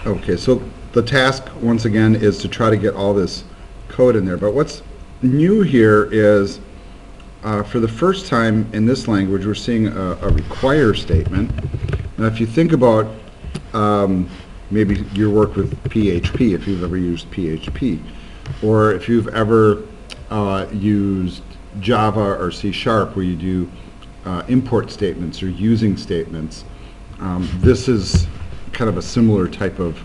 Okay, so the task, once again, is to try to get all this code in there. But what's new here is, for the first time in this language, we're seeing a require statement. Now, if you think about maybe your work with PHP, if you've ever used PHP, or if you've ever used Java or C# where you do import statements or using statements, this is kind of a similar type of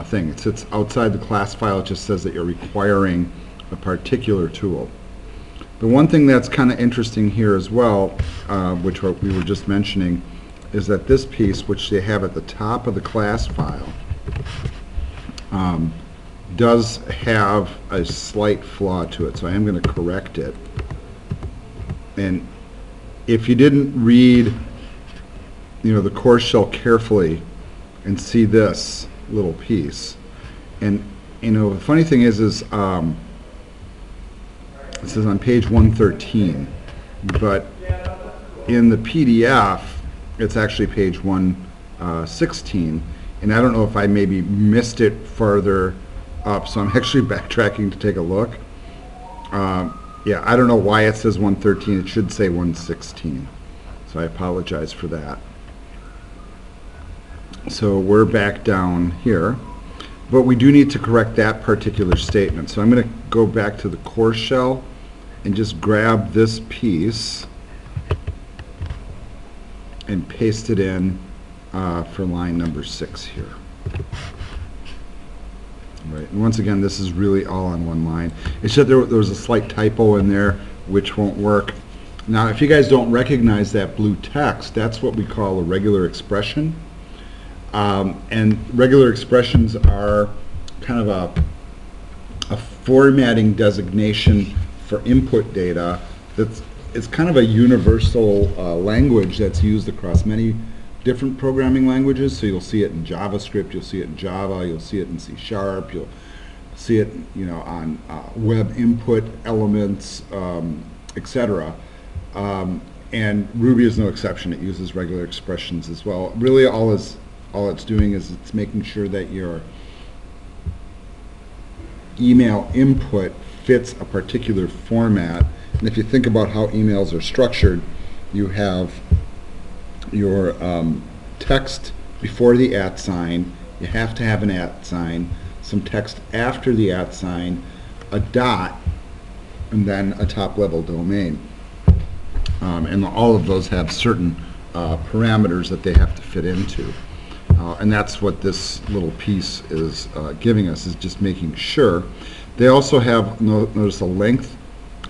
thing. It sits outside the class file. It just says that you're requiring a particular tool. The one thing that's kind of interesting here as well, which we were just mentioning, is that this piece, which they have at the top of the class file, does have a slight flaw to it. So I am going to correct it. And if you didn't read, the core shell carefully and see this little piece, and the funny thing is this is on page 113, but in the PDF it's actually page 116, and I don't know if I maybe missed it farther up, so I'm actually backtracking to take a look. Yeah, I don't know why it says 113. It should say 116, so I apologize for that. So we're back down here, but we do need to correct that particular statement. So I'm going to go back to the core shell and just grab this piece and paste it in for line number 6 here. Right, and once again, this is really all on one line. It's just there was a slight typo in there, which won't work. Now, if you guys don't recognize that blue text, that's what we call a regular expression. And regular expressions are kind of a formatting designation for input data. It's kind of a universal language that's used across many different programming languages. So you'll see it in JavaScript, you'll see it in Java, you'll see it in C#, you'll see it on web input elements, etc. And Ruby is no exception. It uses regular expressions as well. Really, all it's doing is it's making sure that your email input fits a particular format. And if you think about how emails are structured, you have your text before the @ sign. You have to have an @ sign, some text after the @ sign, a dot, and then a top-level domain. And all of those have certain parameters that they have to fit into. And that's what this little piece is giving us, is just making sure. They also have, notice, a length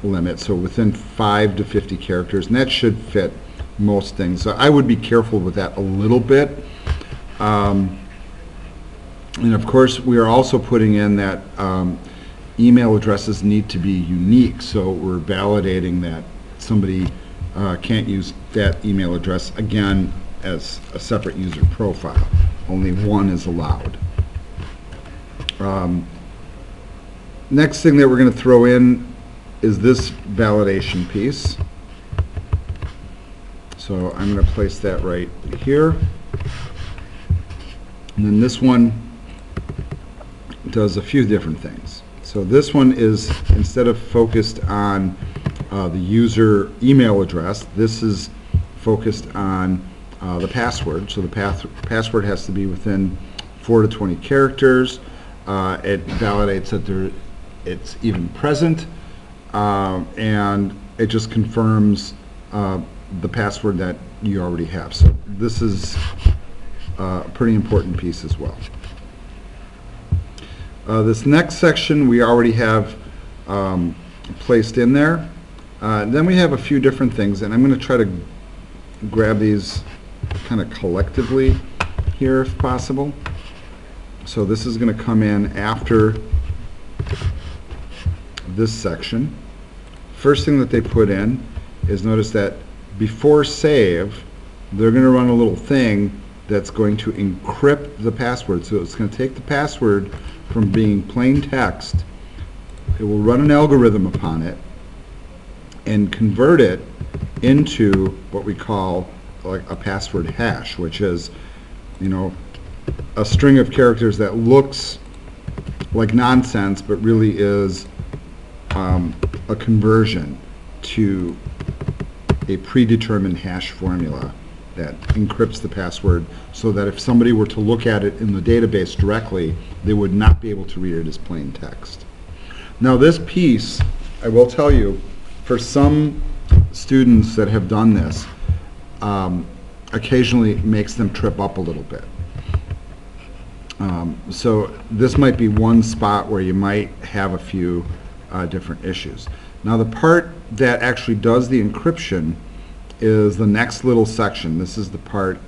limit, so within 5 to 50 characters, and that should fit most things. So I would be careful with that a little bit. And of course, we are also putting in that email addresses need to be unique, so we're validating that somebody can't use that email address again as a separate user profile. Only one is allowed. Next thing that we're going to throw in is this validation piece. So I'm going to place that right here. And then this one does a few different things. So this one is, instead of focused on the user email address, this is focused on the password. So the password has to be within 4 to 20 characters. It validates that it's even present, and it just confirms the password that you already have. So this is a pretty important piece as well. This next section we already have placed in there. Then we have a few different things, and I'm going to try to grab these kind of collectively here if possible. So this is going to come in after this section. First thing that they put in is, notice that before save, they're going to run a little thing that's going to encrypt the password. So it's going to take the password from being plain text, it will run an algorithm upon it, and convert it into what we call like a password hash, which is, a string of characters that looks like nonsense, but really is a conversion to a predetermined hash formula that encrypts the password so that if somebody were to look at it in the database directly, they would not be able to read it as plain text. Now this piece, I will tell you, for some students that have done this, occasionally makes them trip up a little bit. So this might be one spot where you might have a few different issues. Now the part that actually does the encryption is the next little section. This is the part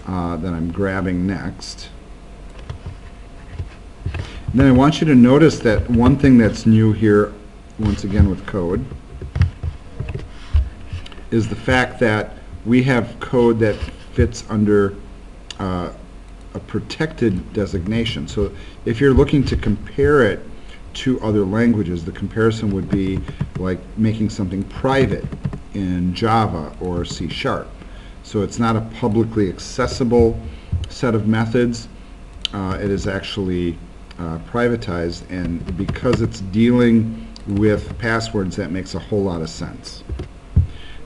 that I'm grabbing next. And then I want you to notice that one thing that's new here, once again with code, is the fact that we have code that fits under a protected designation. So if you're looking to compare it to other languages, the comparison would be like making something private in Java or C#. So it's not a publicly accessible set of methods. It is actually privatized, and because it's dealing with passwords, that makes a whole lot of sense.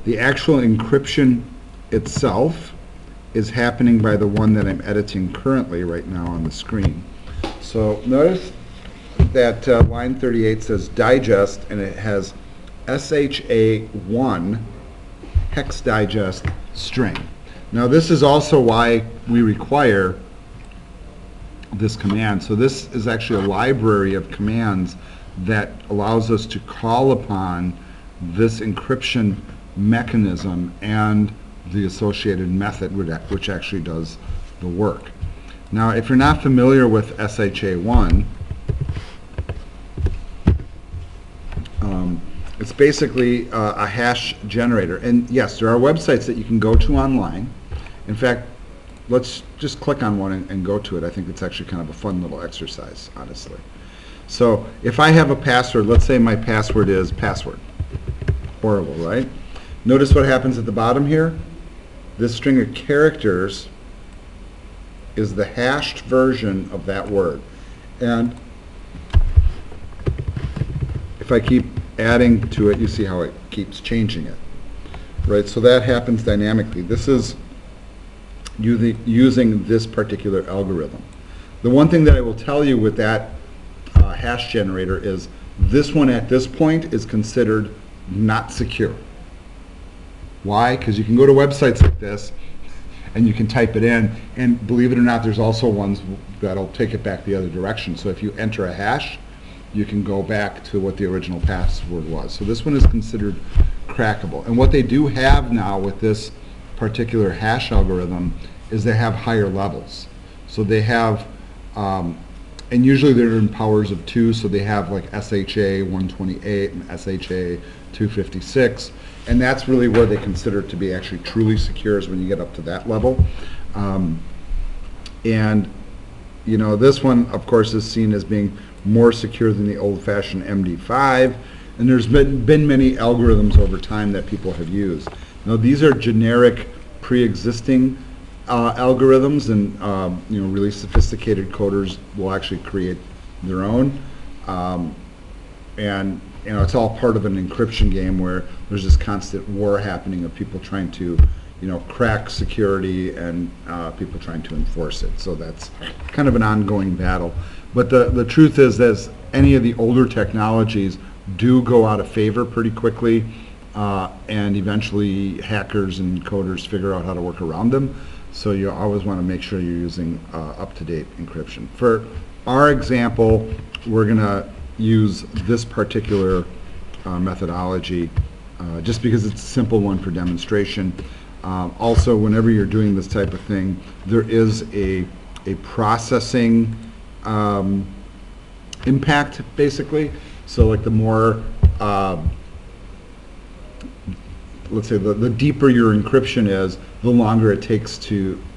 The actual encryption itself is happening by the one that I'm editing currently right now on the screen. So notice that line 38 says digest, and it has SHA1 hex digest string. Now this is also why we require this command. So this is actually a library of commands that allows us to call upon this encryption mechanism and the associated method which actually does the work. Now if you're not familiar with SHA1, it's basically a hash generator. And yes, there are websites that you can go to online. In fact, let's just click on one and go to it. I think it's actually kind of a fun little exercise, honestly. So if I have a password, let's say my password is password. Horrible, right? Notice what happens at the bottom here. This string of characters is the hashed version of that word. And if I keep adding to it, you see how it keeps changing it. Right? So that happens dynamically. This is using this particular algorithm. The one thing that I will tell you with that hash generator is this one at this point is considered not secure. Why? Because you can go to websites like this and you can type it in, and believe it or not, there's also ones that'll take it back the other direction. So if you enter a hash, you can go back to what the original password was. So this one is considered crackable. And what they do have now with this particular hash algorithm is they have higher levels. So they have, and usually they're in powers of 2, so they have like SHA 128 and SHA 256, and that's really where they consider it to be actually truly secure, is when you get up to that level. And you know, this one of course is seen as being more secure than the old-fashioned MD5, and there's been many algorithms over time that people have used. Now these are generic pre-existing algorithms, and you know, really sophisticated coders will actually create their own, and you know, it's all part of an encryption game where there's this constant war happening of people trying to, you know, crack security and people trying to enforce it. So that's kind of an ongoing battle. But the truth is, as any of the older technologies do go out of favor pretty quickly, and eventually hackers and coders figure out how to work around them. So you always want to make sure you're using up-to-date encryption. For our example, we're going to use this particular methodology just because it's a simple one for demonstration. Also, whenever you're doing this type of thing, there is a processing impact, basically. So like the more, let's say the deeper your encryption is, the longer it takes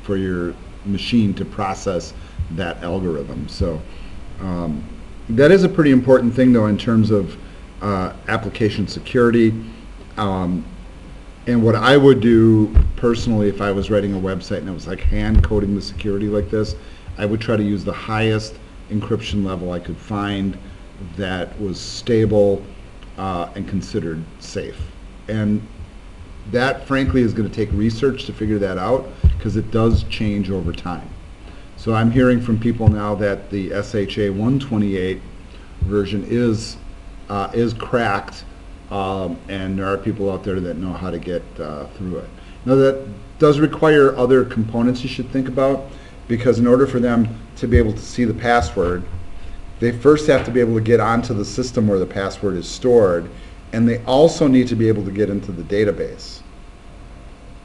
for your machine to process that algorithm. So that is a pretty important thing, though, in terms of application security. And what I would do personally if I was writing a website and I was like hand coding the security like this, I would try to use the highest encryption level I could find that was stable and considered safe. And that, frankly, is going to take research to figure that out, because it does change over time. So I'm hearing from people now that the SHA 128 version is cracked, and there are people out there that know how to get through it. Now, that does require other components you should think about, because in order for them to be able to see the password, they first have to be able to get onto the system where the password is stored, and they also need to be able to get into the database,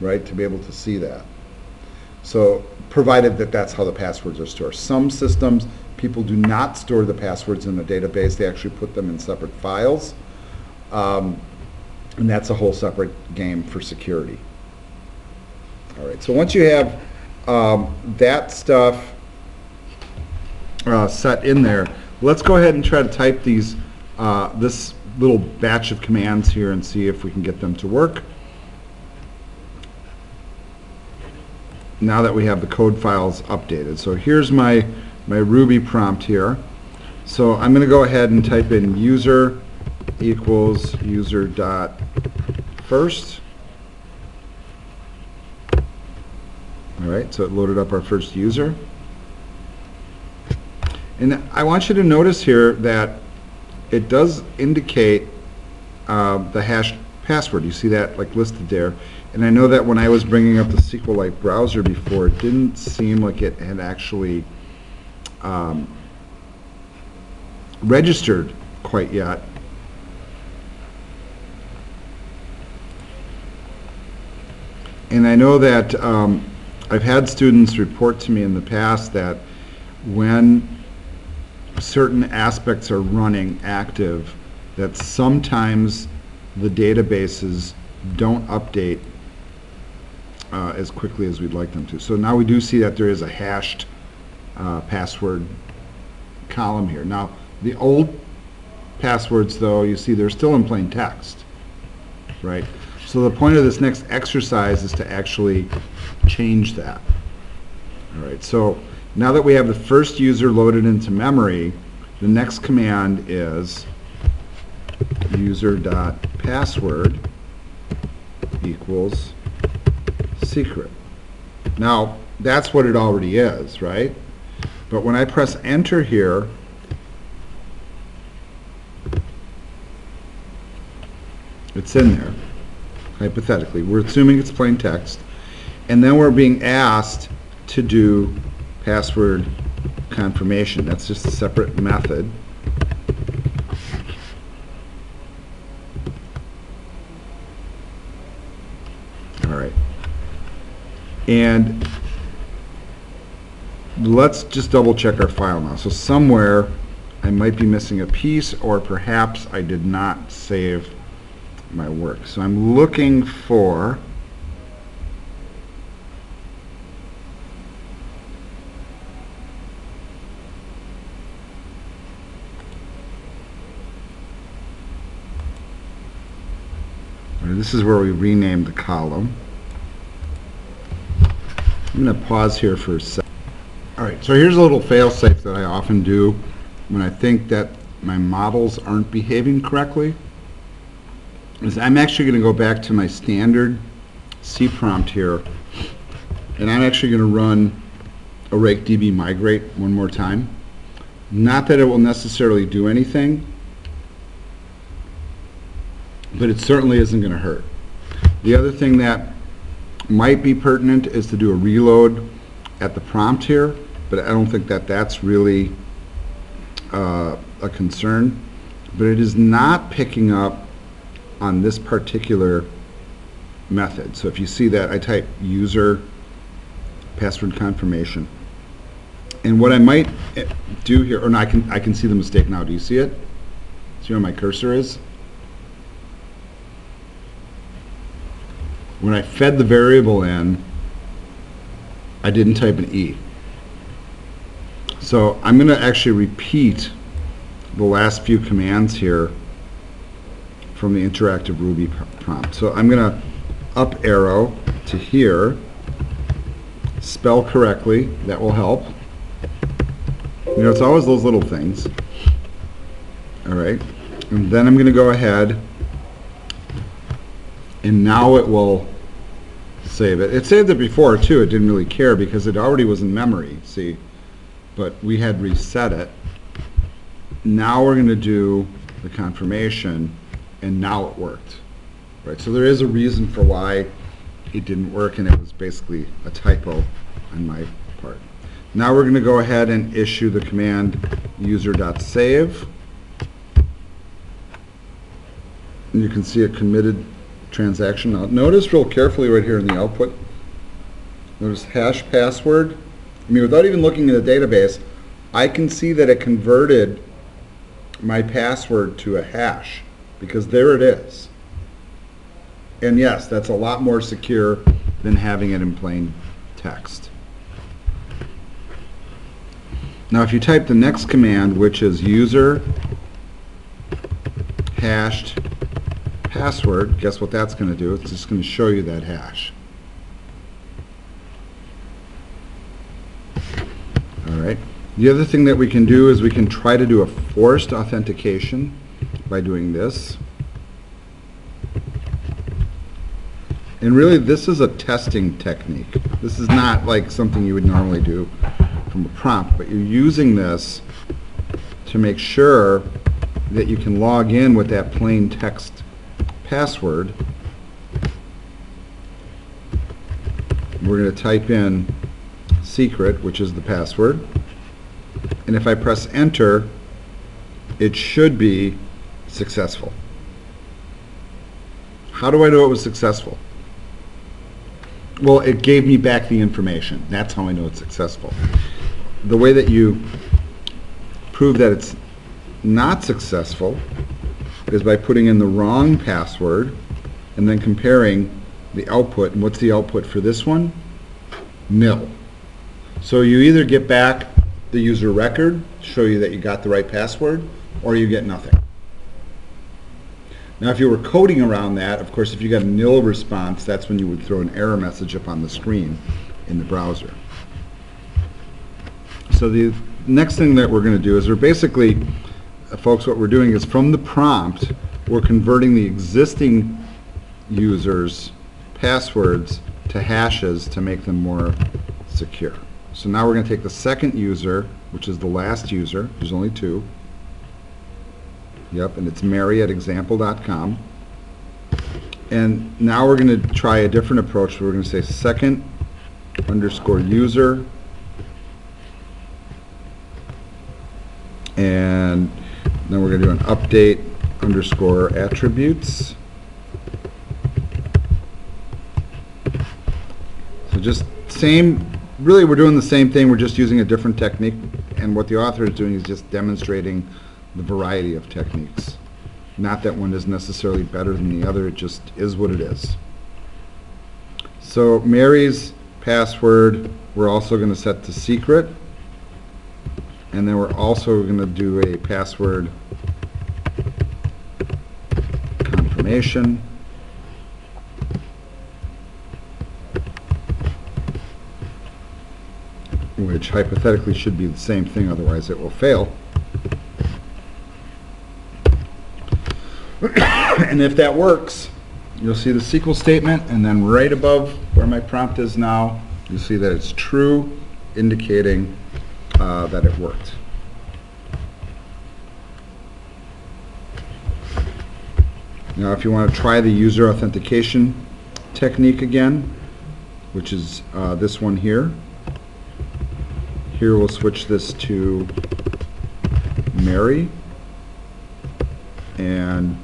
right, to be able to see that. So, provided that that's how the passwords are stored. Some systems, people do not store the passwords in the database. They actually put them in separate files, and that's a whole separate game for security. All right, so once you have that stuff set in there, let's go ahead and try to type these this little batch of commands here and see if we can get them to work. Now that we have the code files updated. So here's my Ruby prompt here. So I'm going to go ahead and type in user equals user dot first. All right, so it loaded up our first user. And I want you to notice here that it does indicate the hashed password. You see that like listed there. And I know that when I was bringing up the SQLite browser before, it didn't seem like it had actually registered quite yet. And I know that I've had students report to me in the past that when certain aspects are running active, that sometimes the databases don't update as quickly as we'd like them to. So now we do see that there is a hashed password column here. Now the old passwords, though, you see they're still in plain text, right? So the point of this next exercise is to actually change that. All right, so now that we have the first user loaded into memory, the next command is user.password equals secret. Now, that's what it already is, right? But when I press enter here, it's in there, hypothetically. We're assuming it's plain text. And then we're being asked to do password confirmation. That's just a separate method. All right. And let's just double check our file now. So somewhere I might be missing a piece, or perhaps I did not save my work. So I'm looking for this is where we renamed the column. I'm going to pause here for a second. All right, so here's a little failsafe that I often do when I think that my models aren't behaving correctly. I'm actually going to go back to my standard C prompt here, and I'm actually going to run awake db migrate one more time. Not that it will necessarily do anything, but it certainly isn't going to hurt. The other thing that might be pertinent is to do a reload at the prompt here, but I don't think that that's really a concern. But it is not picking up on this particular method. So if you see that, I type user password confirmation. And what I might do here, or no, I can see the mistake now. Do you see it? See where my cursor is? When I fed the variable in, I didn't type an E. So I'm going to actually repeat the last few commands here from the interactive Ruby prompt. So I'm going to up arrow to here, spell correctly, that will help. You know, it's always those little things. All right. And then I'm going to go ahead, and now it will save it. It saved it before, too. It didn't really care because it already was in memory, see? But we had reset it. Now we're going to do the confirmation, and now it worked. Right? So there is a reason for why it didn't work, and it was basically a typo on my part. Now we're going to go ahead and issue the command user.save. And you can see a committed transaction. Now notice real carefully right here in the output. Notice hash password. I mean, without even looking at the database, I can see that it converted my password to a hash, because there it is. And yes, that's a lot more secure than having it in plain text. Now if you type the next command, which is user hashed password, guess what that's going to do? It's just going to show you that hash. Alright. The other thing that we can do is we can try to do a forced authentication by doing this. And really this is a testing technique. This is not like something you would normally do from a prompt, but you're using this to make sure that you can log in with that plain text password. We're going to type in secret, which is the password, and if I press enter, it should be successful. How do I know it was successful? Well, it gave me back the information. That's how I know it's successful. The way that you prove that it's not successful is by putting in the wrong password and then comparing the output. And what's the output for this one? Nil. So you either get back the user record, show you that you got the right password, or you get nothing. Now if you were coding around that, of course if you got a nil response, that's when you would throw an error message up on the screen in the browser. So the next thing that we're going to do is we're basically, folks, what we're doing is from the prompt, we're converting the existing users' passwords to hashes to make them more secure. So now we're going to take the second user, which is the last user. There's only two. Yep, and it's mary@example.com. And now we're going to try a different approach. We're going to say second underscore user, and then we're going to do an update underscore attributes. So just same, really we're doing the same thing, we're just using a different technique, and what the author is doing is just demonstrating the variety of techniques. Not that one is necessarily better than the other, it just is what it is. So Mary's password we're also going to set to secret, and then we're also going to do a password confirmation. Which hypothetically should be the same thing, otherwise it will fail. And if that works, you'll see the SQL statement, and then right above where my prompt is now, you'll see that it's true, indicating that it worked. Now if you want to try the user authentication technique again, which is this one here, we'll switch this to Mary and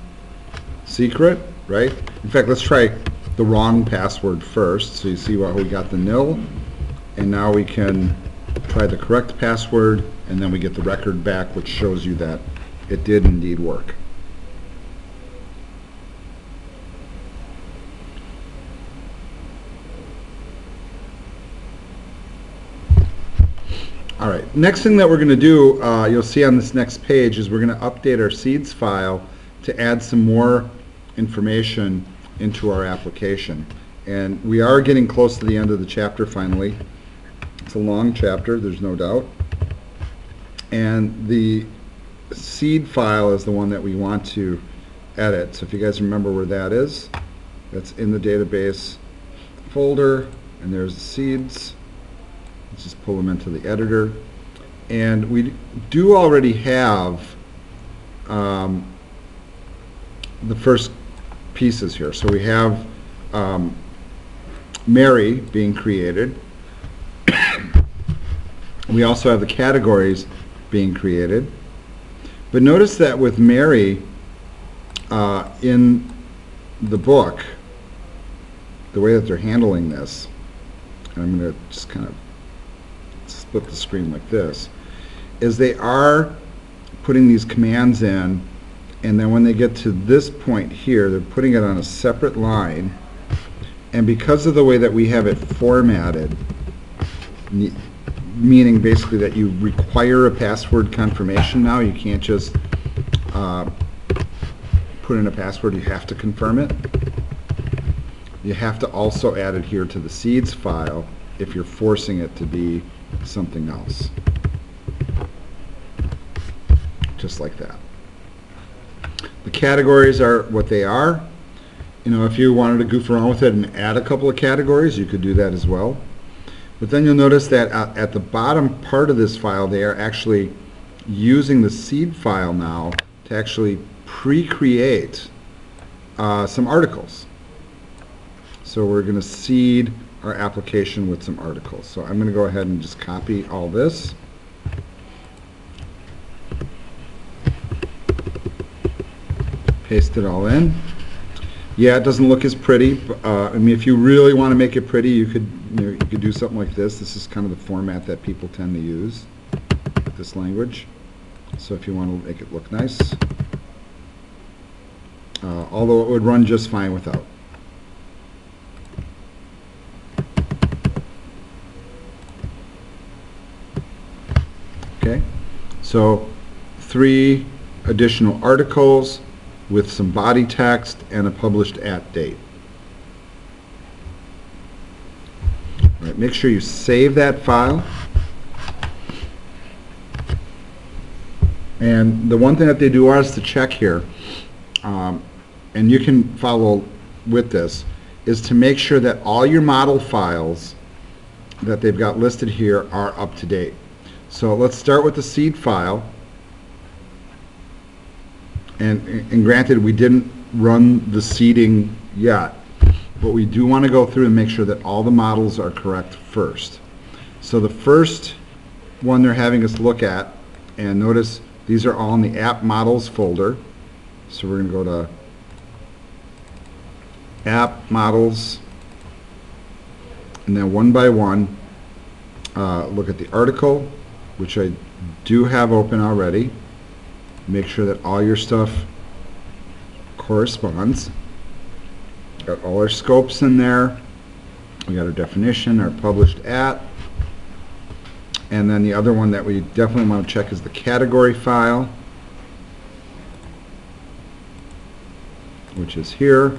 secret, right? In fact, let's try the wrong password first. So you see what we got, the nil, and now we can try the correct password, and then we get the record back, which shows you that it did indeed work. All right, next thing that we're going to do, you'll see on this next page, is we're going to update our seeds file to add some more information into our application. And we are getting close to the end of the chapter finally. It's a long chapter, there's no doubt. And the seed file is the one that we want to edit. So if you guys remember where that is, that's in the database folder, and there's the seeds. Let's just pull them into the editor. And we do already have the first pieces here. So we have Mary being created. We also have the categories being created. But notice that with Mary in the book, the way that they're handling this, and I'm going to just kind of split the screen like this, is they are putting these commands in, and then when they get to this point here, they're putting it on a separate line. And because of the way that we have it formatted, meaning basically that you require a password confirmation now, you can't just put in a password, you have to confirm it. You have to also add it here to the seeds file if you're forcing it to be something else. Just like that. The categories are what they are. You know, if you wanted to goof around with it and add a couple of categories, you could do that as well. But then you'll notice that at the bottom part of this file, they are actually using the seed file now to actually pre-create some articles. So we're going to seed our application with some articles. So I'm going to go ahead and just copy all this. Paste it all in. Yeah, it doesn't look as pretty. I mean, if you really want to make it pretty, you could do something like this. This is kind of the format that people tend to use, this language. So if you want to make it look nice, although it would run just fine without. Okay, so 3 additional articles with some body text and a published at date. All right, make sure you save that file. And the one thing that they do want us to check here, and you can follow with this, is to make sure that all your model files that they've got listed here are up to date. So let's start with the seed file. And granted, we didn't run the seeding yet, but we do want to go through and make sure that all the models are correct first. So the first one they're having us look at, and notice these are all in the app models folder. So we're going to go to app models, and then one by one look at the article, which I do have open already. Make sure that all your stuff corresponds. Got all our scopes in there. We got our definition, our published at. And then the other one that we definitely want to check is the category file, which is here.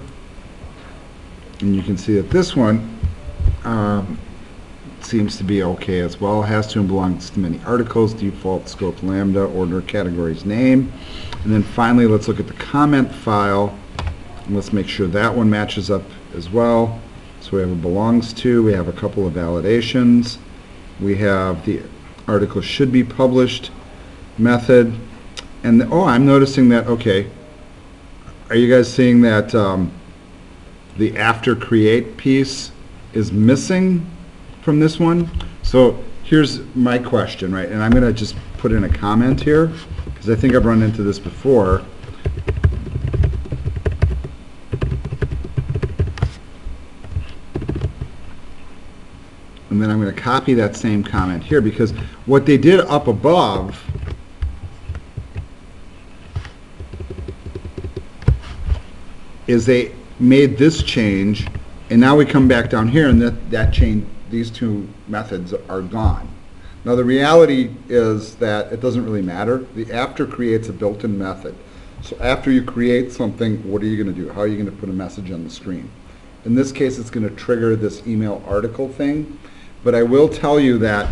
And you can see that this one seems to be okay as well. It has to and belongs to many articles, default scope lambda, order, categories, name. And then finally, let's look at the comment file, and let's make sure that one matches up as well. So we have a belongs to, we have a couple of validations, we have the article should be published method, and oh, I'm noticing that, okay, are you guys seeing that the after create piece is missing from this one? So here's my question, right? And I'm going to just put in a comment here because I think I've run into this before. And then I'm going to copy that same comment here, because what they did up above is they made this change, and now we come back down here and that change, these two methods are gone. Now the reality is that it doesn't really matter. The after creates a built-in method. So after you create something, what are you going to do? How are you going to put a message on the screen? In this case, it's going to trigger this email article thing. But I will tell you that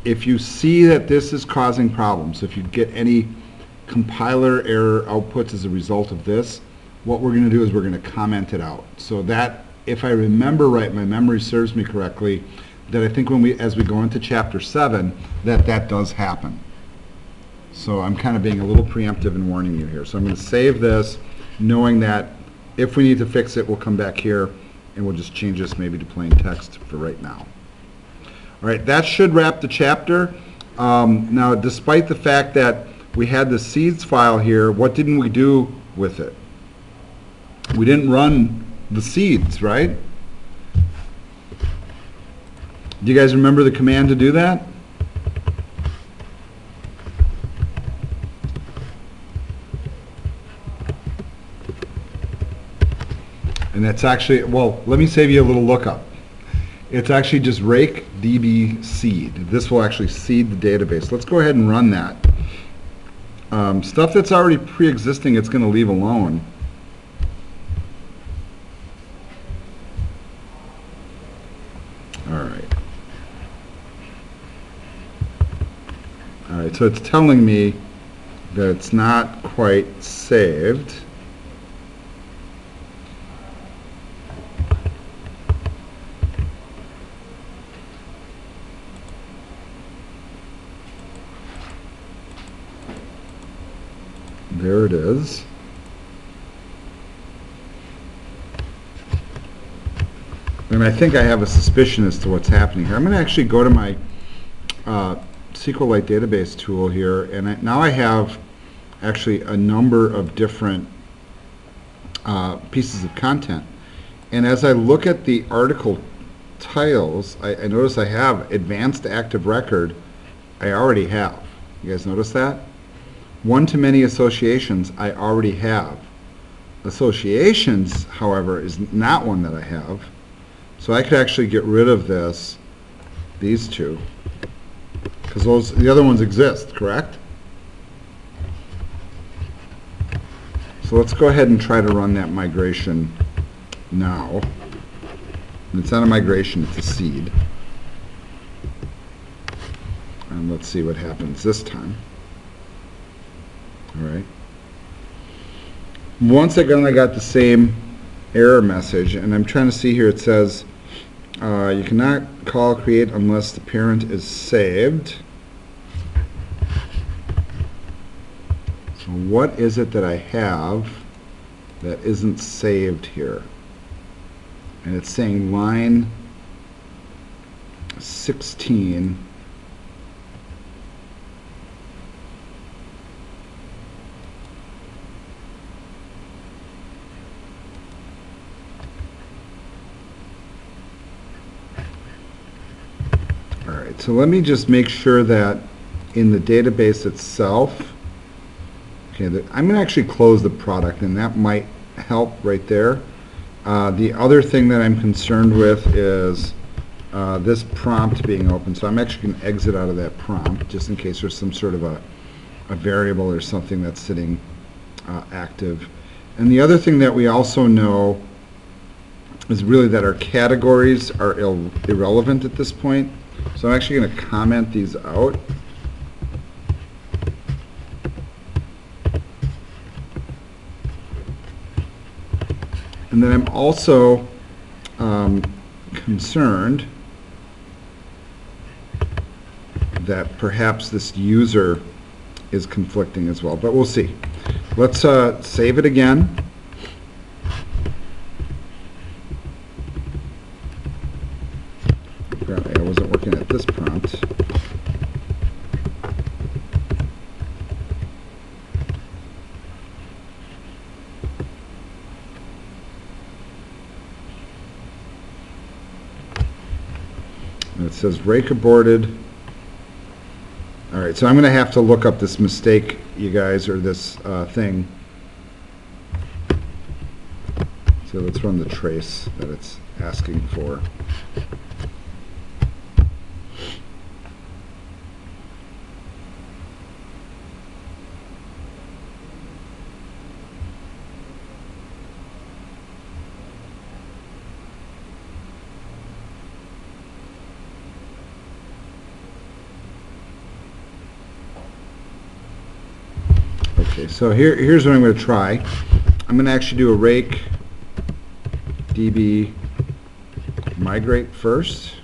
if you see that this is causing problems, if you get any compiler error outputs as a result of this, what we're going to do is we're going to comment it out. So that, if I remember right, my memory serves me correctly, that I think as we go into chapter 7, that does happen. So I'm kind of being a little preemptive and warning you here. So I'm going to save this, knowing that if we need to fix it, we'll come back here and we'll just change this maybe to plain text for right now. All right, that should wrap the chapter. Now, despite the fact that we had the seeds file here, what didn't we do with it? We didn't run the seeds, right? Do you guys remember the command to do that? And that's actually, well, let me save you a little lookup. It's actually just rake db seed. This will actually seed the database. Let's go ahead and run that. Stuff that's already pre-existing, it's going to leave alone. All right, so it's telling me that it's not quite saved. There it is. And I think I have a suspicion as to what's happening here. I'm going to actually go to my SQLite database tool here, and now I have actually a number of different pieces of content. And as I look at the article titles, I notice I have Advanced Active Record. I already have. You guys notice that? One-to-many associations I already have. Associations, however, is not one that I have. So I could actually get rid of these two, because the other ones exist, correct? So let's go ahead and try to run that migration now. And it's not a migration, it's a seed. And let's see what happens this time. All right. Once again, I got the same error message, and I'm trying to see here. It says you cannot call create unless the parent is saved. So what is it that I have that isn't saved here? And it's saying line 16. So let me just make sure that in the database itself, okay, I'm going to actually close the product, and that might help right there. The other thing that I'm concerned with is this prompt being open. So I'm actually going to exit out of that prompt just in case there's some sort of a variable or something that's sitting active. And the other thing that we also know is really that our categories are irrelevant at this point. So I'm actually going to comment these out. And then I'm also concerned that perhaps this user is conflicting as well, but we'll see. Let's save it again. Apparently I wasn't working at this prompt. And it says rake aborted. All right, so I'm going to have to look up this mistake, you guys, or this thing. So let's run the trace that it's asking for. Okay, so here's what I'm going to try. I'm going to actually do a rake db migrate first.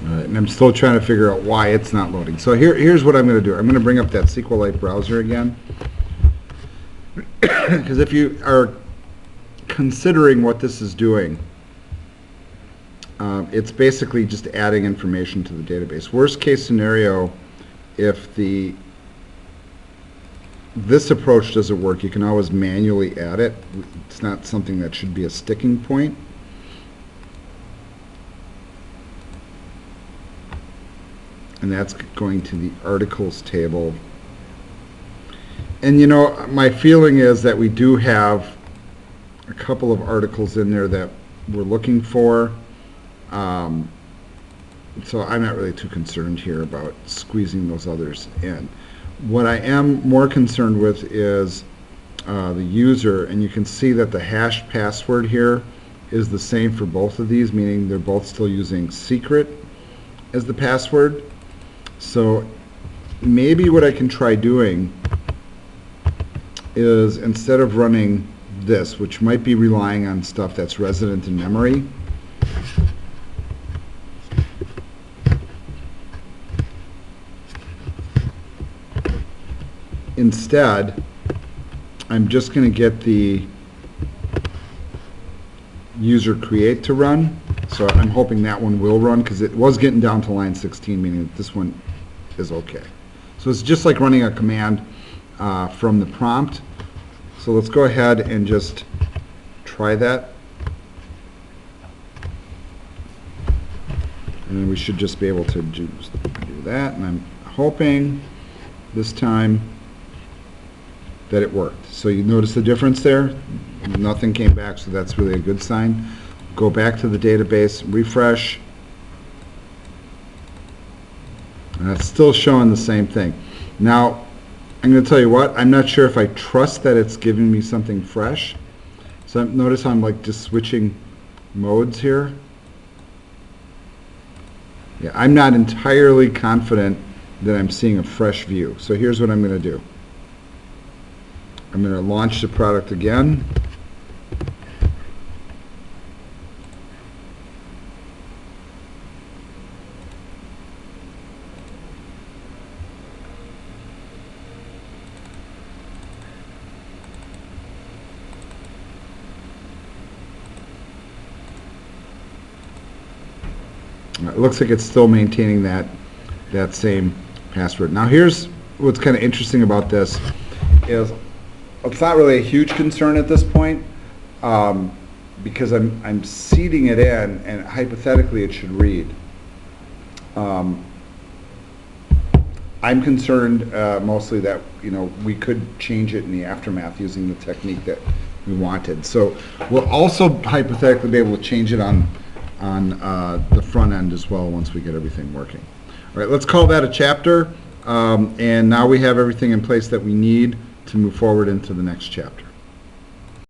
And I'm still trying to figure out why it's not loading. So here's what I'm going to do. I'm going to bring up that SQLite browser again. Because if you are considering what this is doing, it's basically just adding information to the database. Worst case scenario, if this approach doesn't work, you can always manually add it. It's not something that should be a sticking point. And that's going to the articles table. And you know, my feeling is that we do have a couple of articles in there that we're looking for. So I'm not really too concerned here about squeezing those others in. What I am more concerned with is the user, and you can see that the hashed password here is the same for both of these, meaning they're both still using secret as the password. So maybe what I can try doing is, instead of running this, which might be relying on stuff that's resident in memory, instead I'm just going to get the user create to run. So I'm hoping that one will run, because it was getting down to line 16, meaning that this one is okay. So it's just like running a command from the prompt. So let's go ahead and just try that. And then we should just be able to do that. And I'm hoping this time that it worked. So you notice the difference there? Nothing came back, so that's really a good sign. Go back to the database, refresh, and it's still showing the same thing. Now, I'm going to tell you what, I'm not sure if I trust that it's giving me something fresh. So notice I'm like just switching modes here. Yeah, I'm not entirely confident that I'm seeing a fresh view. So here's what I'm going to do. I'm going to launch the product again. It looks like it's still maintaining that same password. Now here's what's kind of interesting about this is it's not really a huge concern at this point, because I'm seeding it in, and hypothetically it should read. I'm concerned mostly that we could change it in the aftermath using the technique that we wanted. So we'll also hypothetically be able to change it on the front end as well once we get everything working. All right, let's call that a chapter, and now we have everything in place that we need to move forward into the next chapter.